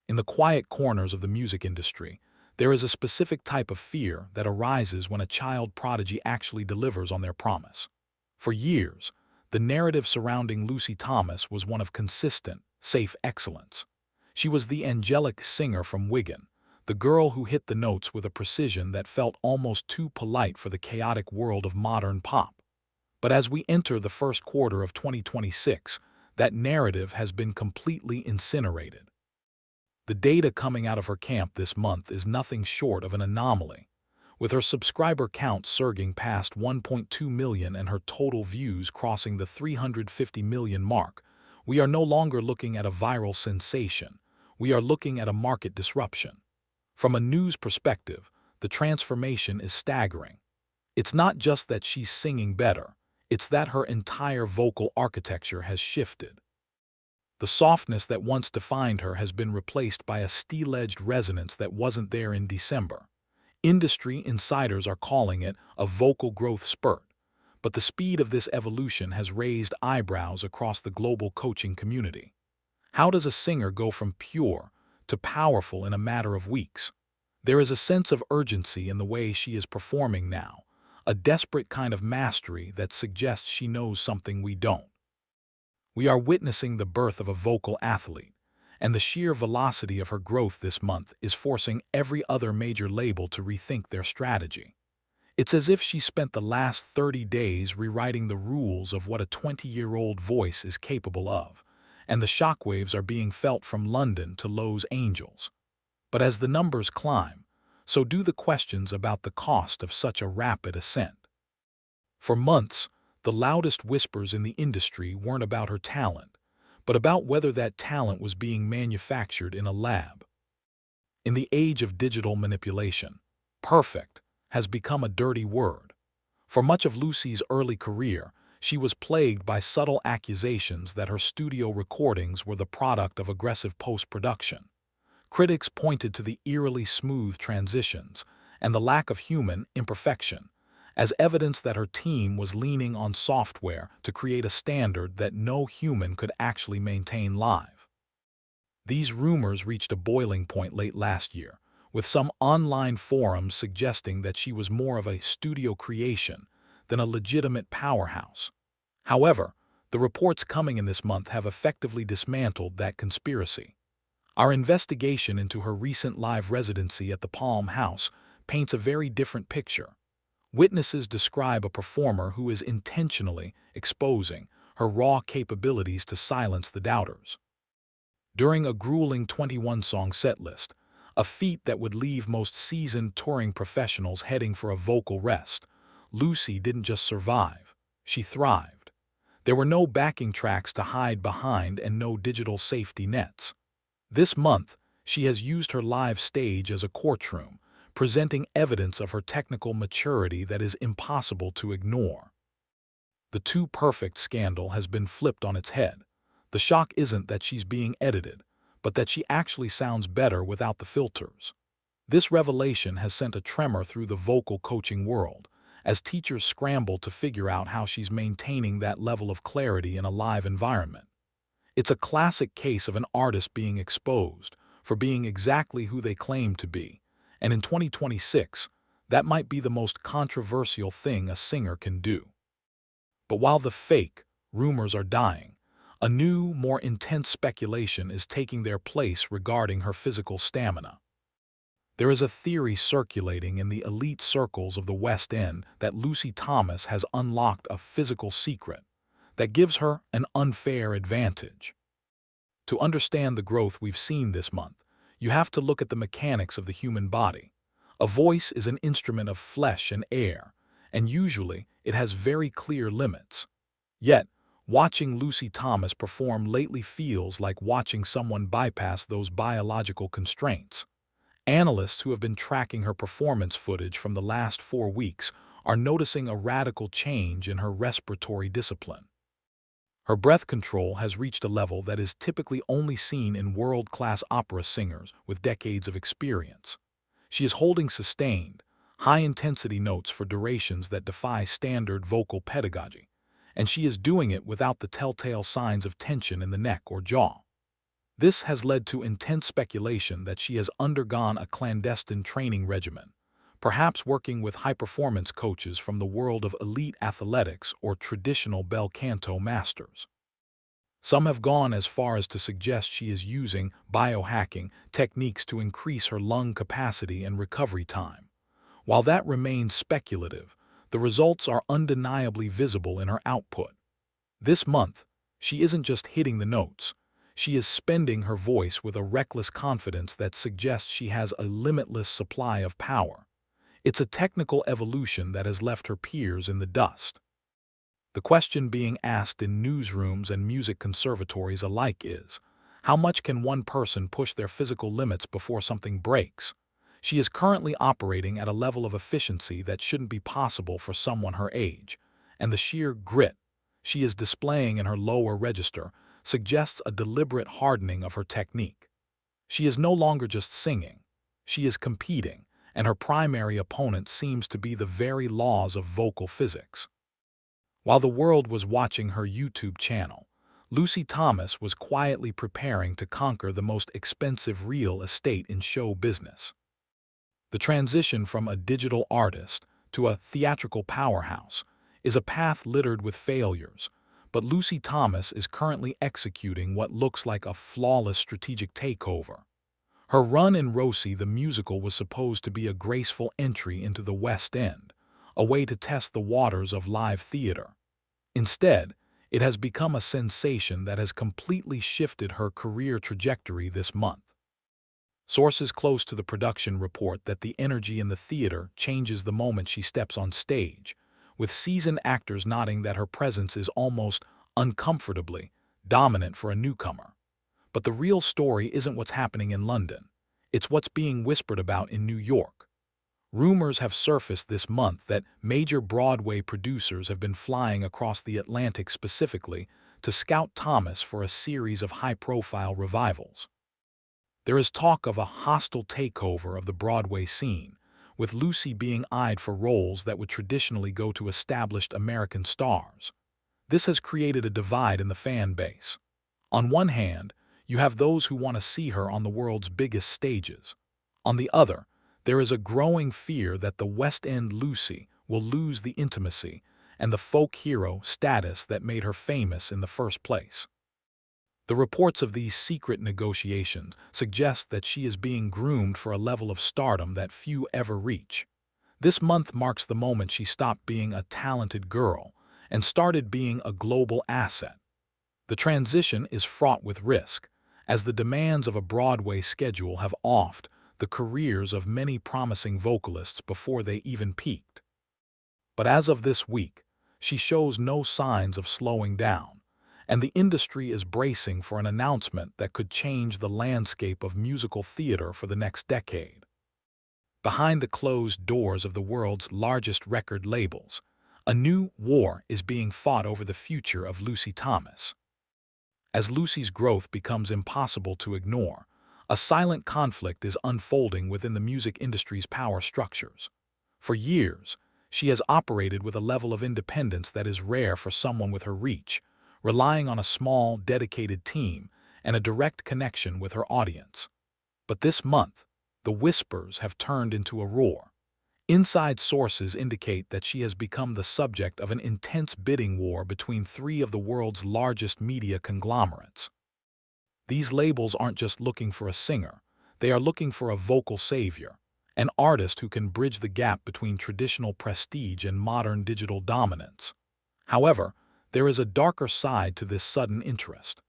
In the quiet corners of the music industry, there is a specific type of fear that arises when a child prodigy actually delivers on their promise. For years, the narrative surrounding Lucy Thomas was one of consistent, safe excellence. She was the angelic singer from Wigan, the girl who hit the notes with a precision that felt almost too polite for the chaotic world of modern pop. But as we enter the first quarter of 2026, that narrative has been completely incinerated. The data coming out of her camp this month is nothing short of an anomaly. With her subscriber count surging past 1.2 million and her total views crossing the 350 million mark, we are no longer looking at a viral sensation. We are looking at a market disruption. From a news perspective, the transformation is staggering. It's not just that she's singing better, it's that her entire vocal architecture has shifted. The softness that once defined her has been replaced by a steel-edged resonance that wasn't there in December. Industry insiders are calling it a vocal growth spurt, but the speed of this evolution has raised eyebrows across the global coaching community. How does a singer go from pure to powerful in a matter of weeks? There is a sense of urgency in the way she is performing now, a desperate kind of mastery that suggests she knows something we don't. We are witnessing the birth of a vocal athlete, and the sheer velocity of her growth this month is forcing every other major label to rethink their strategy. It's as if she spent the last 30 days rewriting the rules of what a 20-year-old voice is capable of, and the shockwaves are being felt from London to Los Angeles. But as the numbers climb, so do the questions about the cost of such a rapid ascent. For months, the loudest whispers in the industry weren't about her talent, but about whether that talent was being manufactured in a lab. In the age of digital manipulation, perfect has become a dirty word. For much of Lucy's early career, she was plagued by subtle accusations that her studio recordings were the product of aggressive post-production. Critics pointed to the eerily smooth transitions and the lack of human imperfection as evidence that her team was leaning on software to create a standard that no human could actually maintain live. These rumors reached a boiling point late last year, with some online forums suggesting that she was more of a studio creation than a legitimate powerhouse. However, the reports coming in this month have effectively dismantled that conspiracy. Our investigation into her recent live residency at the Palm House paints a very different picture. Witnesses describe a performer who is intentionally exposing her raw capabilities to silence the doubters. During a grueling 21-song setlist, a feat that would leave most seasoned touring professionals heading for a vocal rest, Lucy didn't just survive, she thrived. There were no backing tracks to hide behind and no digital safety nets. This month, she has used her live stage as a courtroom, presenting evidence of her technical maturity that is impossible to ignore. The Too Perfect scandal has been flipped on its head. The shock isn't that she's being edited, but that she actually sounds better without the filters. This revelation has sent a tremor through the vocal coaching world, as teachers scramble to figure out how she's maintaining that level of clarity in a live environment. It's a classic case of an artist being exposed for being exactly who they claim to be, and in 2026, that might be the most controversial thing a singer can do. But while the fake rumors are dying, a new, more intense speculation is taking their place regarding her physical stamina. There is a theory circulating in the elite circles of the West End that Lucy Thomas has unlocked a physical secret that gives her an unfair advantage. To understand the growth we've seen this month, you have to look at the mechanics of the human body. A voice is an instrument of flesh and air, and usually it has very clear limits. Yet, watching Lucy Thomas perform lately feels like watching someone bypass those biological constraints. Analysts who have been tracking her performance footage from the last 4 weeks are noticing a radical change in her respiratory discipline. Her breath control has reached a level that is typically only seen in world-class opera singers with decades of experience. She is holding sustained, high-intensity notes for durations that defy standard vocal pedagogy, and she is doing it without the telltale signs of tension in the neck or jaw. This has led to intense speculation that she has undergone a clandestine training regimen, perhaps working with high-performance coaches from the world of elite athletics or traditional bel canto masters. Some have gone as far as to suggest she is using biohacking techniques to increase her lung capacity and recovery time. While that remains speculative, the results are undeniably visible in her output. This month, she isn't just hitting the notes. She is spending her voice with a reckless confidence that suggests she has a limitless supply of power. It's a technical evolution that has left her peers in the dust. The question being asked in newsrooms and music conservatories alike is, how much can one person push their physical limits before something breaks? She is currently operating at a level of efficiency that shouldn't be possible for someone her age, and the sheer grit she is displaying in her lower register suggests a deliberate hardening of her technique. She is no longer just singing. She is competing, and her primary opponent seems to be the very laws of vocal physics. While the world was watching her YouTube channel, Lucy Thomas was quietly preparing to conquer the most expensive real estate in show business. The transition from a digital artist to a theatrical powerhouse is a path littered with failures, but Lucy Thomas is currently executing what looks like a flawless strategic takeover. Her run in Rosie the musical was supposed to be a graceful entry into the West End, a way to test the waters of live theater. Instead, it has become a sensation that has completely shifted her career trajectory this month. Sources close to the production report that the energy in the theater changes the moment she steps on stage, with seasoned actors nodding that her presence is almost uncomfortably dominant for a newcomer. But the real story isn't what's happening in London. It's what's being whispered about in New York. Rumors have surfaced this month that major Broadway producers have been flying across the Atlantic specifically to scout Thomas for a series of high-profile revivals. There is talk of a hostile takeover of the Broadway scene, with Lucy being eyed for roles that would traditionally go to established American stars. This has created a divide in the fan base. On one hand, you have those who want to see her on the world's biggest stages. On the other, there is a growing fear that the West End Lucy will lose the intimacy and the folk hero status that made her famous in the first place. The reports of these secret negotiations suggest that she is being groomed for a level of stardom that few ever reach. This month marks the moment she stopped being a talented girl and started being a global asset. The transition is fraught with risk, as the demands of a Broadway schedule have offed the careers of many promising vocalists before they even peaked. But as of this week, she shows no signs of slowing down, and the industry is bracing for an announcement that could change the landscape of musical theater for the next decade. Behind the closed doors of the world's largest record labels, a new war is being fought over the future of Lucy Thomas. As Lucy's growth becomes impossible to ignore, a silent conflict is unfolding within the music industry's power structures. For years, she has operated with a level of independence that is rare for someone with her reach, relying on a small, dedicated team and a direct connection with her audience. But this month, the whispers have turned into a roar. Inside sources indicate that she has become the subject of an intense bidding war between three of the world's largest media conglomerates. These labels aren't just looking for a singer, they are looking for a vocal savior, an artist who can bridge the gap between traditional prestige and modern digital dominance. However, there is a darker side to this sudden interest.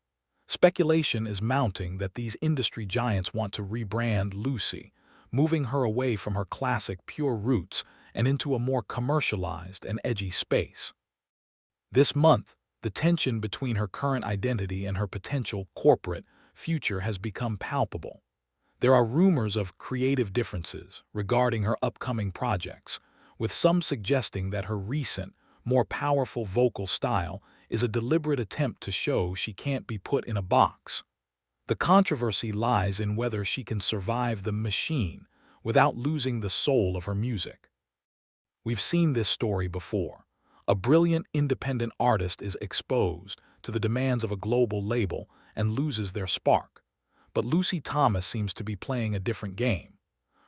Speculation is mounting that these industry giants want to rebrand Lucy, moving her away from her classic pure roots and into a more commercialized and edgy space. This month, the tension between her current identity and her potential corporate future has become palpable. There are rumors of creative differences regarding her upcoming projects, with some suggesting that her recent, more powerful vocal style is a deliberate attempt to show she can't be put in a box. The controversy lies in whether she can survive the machine without losing the soul of her music. We've seen this story before. A brilliant independent artist is exposed to the demands of a global label and loses their spark. But Lucy Thomas seems to be playing a different game.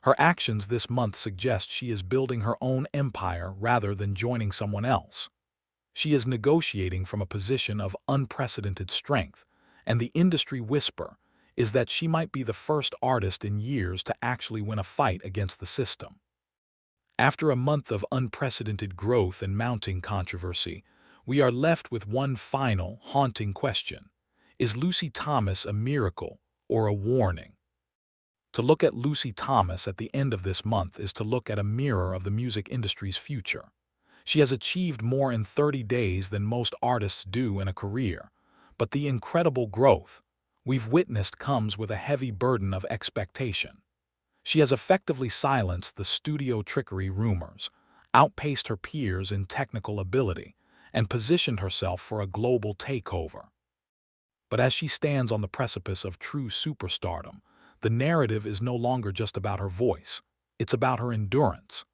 Her actions this month suggest she is building her own empire rather than joining someone else. She is negotiating from a position of unprecedented strength, and the industry whisper is that she might be the first artist in years to actually win a fight against the system. After a month of unprecedented growth and mounting controversy, we are left with one final, haunting question. Is Lucy Thomas a miracle or a warning? To look at Lucy Thomas at the end of this month is to look at a mirror of the music industry's future. She has achieved more in 30 days than most artists do in a career, but the incredible growth we've witnessed comes with a heavy burden of expectation. She has effectively silenced the studio trickery rumors, outpaced her peers in technical ability, and positioned herself for a global takeover. But as she stands on the precipice of true superstardom, the narrative is no longer just about her voice. It's about her endurance.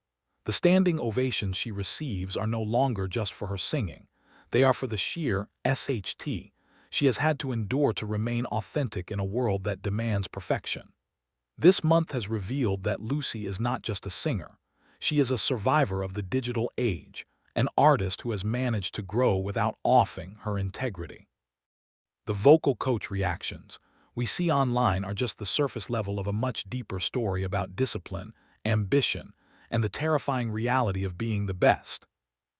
The standing ovations she receives are no longer just for her singing. They are for the sheer SHT she has had to endure to remain authentic in a world that demands perfection. This month has revealed that Lucy is not just a singer. She is a survivor of the digital age, an artist who has managed to grow without offing her integrity. The vocal coach reactions we see online are just the surface level of a much deeper story about discipline, ambition, and the terrifying reality of being the best.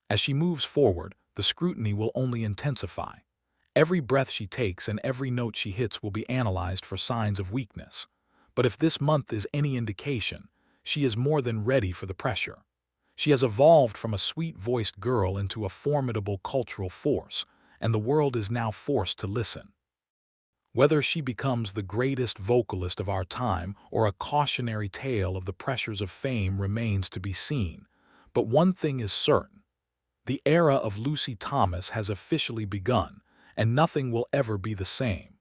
As she moves forward, the scrutiny will only intensify. Every breath she takes and every note she hits will be analyzed for signs of weakness. But if this month is any indication, she is more than ready for the pressure. She has evolved from a sweet-voiced girl into a formidable cultural force, and the world is now forced to listen. Whether she becomes the greatest vocalist of our time or a cautionary tale of the pressures of fame remains to be seen. But one thing is certain. The era of Lucy Thomas has officially begun, and nothing will ever be the same.